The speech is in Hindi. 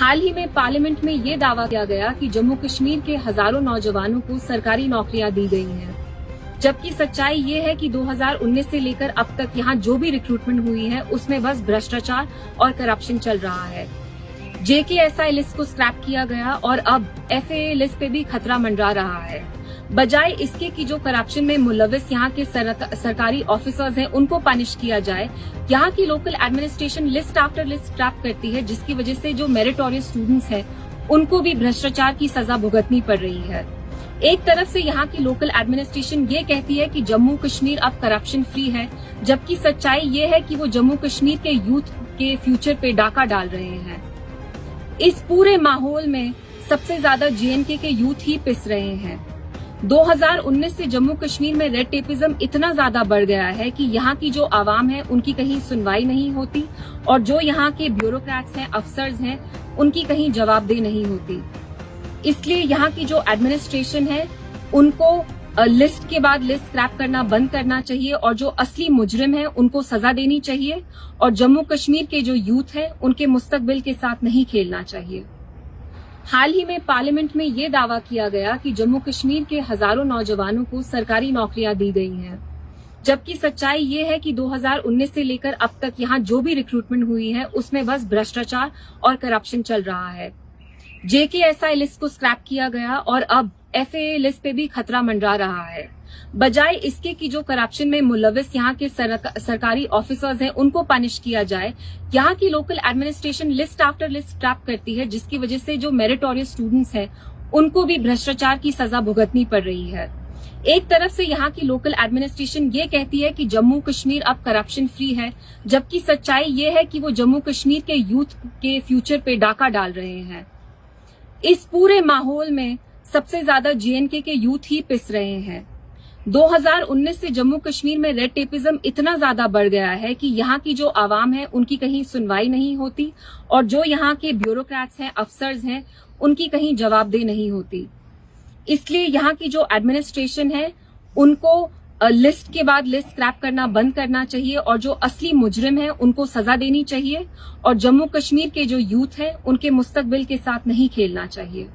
हाल ही में पार्लियामेंट में ये दावा किया गया कि जम्मू कश्मीर के हजारों नौजवानों को सरकारी नौकरियां दी गई हैं, जबकि सच्चाई ये है कि 2019 से लेकर अब तक यहाँ जो भी रिक्रूटमेंट हुई है उसमें बस भ्रष्टाचार और करप्शन चल रहा है। JKSI लिस्ट को स्क्रैप किया गया और अब FAA लिस्ट पे भी खतरा मंडरा रहा है। बजाय इसके कि जो करप्शन में मुलविस यहाँ के सरकारी ऑफिसर्स हैं उनको पनिश किया जाए, यहाँ की local administration list after list scrap करती है, जिसकी वजह से जो मेरिटोरियस स्टूडेंट्स हैं उनको भी भ्रष्टाचार की सजा भुगतनी पड़ रही है। एक तरफ से यहाँ की लोकल एडमिनिस्ट्रेशन ये कहती है कि जम्मू कश्मीर अब करप्शन फ्री है, जबकि सच्चाई ये है कि वो जम्मू कश्मीर के यूथ के फ्यूचर पे डाका डाल रहे हैं। इस पूरे माहौल में सबसे ज्यादा JNK के यूथ ही पिस रहे हैं। 2019 से जम्मू कश्मीर में रेड टेपिज्म इतना ज्यादा बढ़ गया है कि यहाँ की जो आवाम है उनकी कहीं सुनवाई नहीं होती और जो यहाँ के ब्यूरोक्रेट्स हैं, अफसर्स हैं, उनकी कहीं जवाबदेही नहीं होती। इसलिए यहाँ की जो एडमिनिस्ट्रेशन है उनको लिस्ट के बाद लिस्ट स्क्रैप करना बंद करना चाहिए और जो असली मुजरिम है उनको सजा देनी चाहिए और जम्मू कश्मीर के जो यूथ है उनके मुस्तकबिल के साथ नहीं खेलना चाहिए। हाल ही में पार्लियामेंट में ये दावा किया गया कि जम्मू कश्मीर के हजारों नौजवानों को सरकारी नौकरियां दी गई हैं, जबकि सच्चाई ये है कि 2019 से लेकर अब तक यहाँ जो भी रिक्रूटमेंट हुई है उसमें बस भ्रष्टाचार और करप्शन चल रहा है। JKSI लिस्ट को स्क्रैप किया गया और अब FAA लिस्ट पे भी खतरा मंडरा रहा है। बजाय इसके कि जो करप्शन में मुलविस यहाँ के सरकारी ऑफिसर्स हैं उनको पनिश किया जाए, यहाँ की local administration list after list scrap करती है, जिसकी वजह से जो मेरिटोरियस स्टूडेंट्स हैं उनको भी भ्रष्टाचार की सजा भुगतनी पड़ रही है। एक तरफ से यहाँ की लोकल एडमिनिस्ट्रेशन ये कहती है कि जम्मू कश्मीर अब करप्शन फ्री है, जबकि सच्चाई ये है कि वो जम्मू कश्मीर के यूथ के फ्यूचर पे डाका डाल रहे हैं। इस पूरे माहौल में सबसे ज्यादा JNK के यूथ ही पिस रहे हैं। 2019 से जम्मू कश्मीर में रेड टेपिज्म इतना ज्यादा बढ़ गया है कि यहाँ की जो आवाम है उनकी कहीं सुनवाई नहीं होती और जो यहाँ के ब्यूरोक्रेट्स हैं, अफसर्स हैं, उनकी कहीं जवाबदेही नहीं होती। इसलिए यहाँ की जो एडमिनिस्ट्रेशन है उनको लिस्ट के बाद लिस्ट स्क्रैप करना बंद करना चाहिए और जो असली मुजरिम है उनको सजा देनी चाहिए और जम्मू कश्मीर के जो यूथ है उनके मुस्तकबिल के साथ नहीं खेलना चाहिए।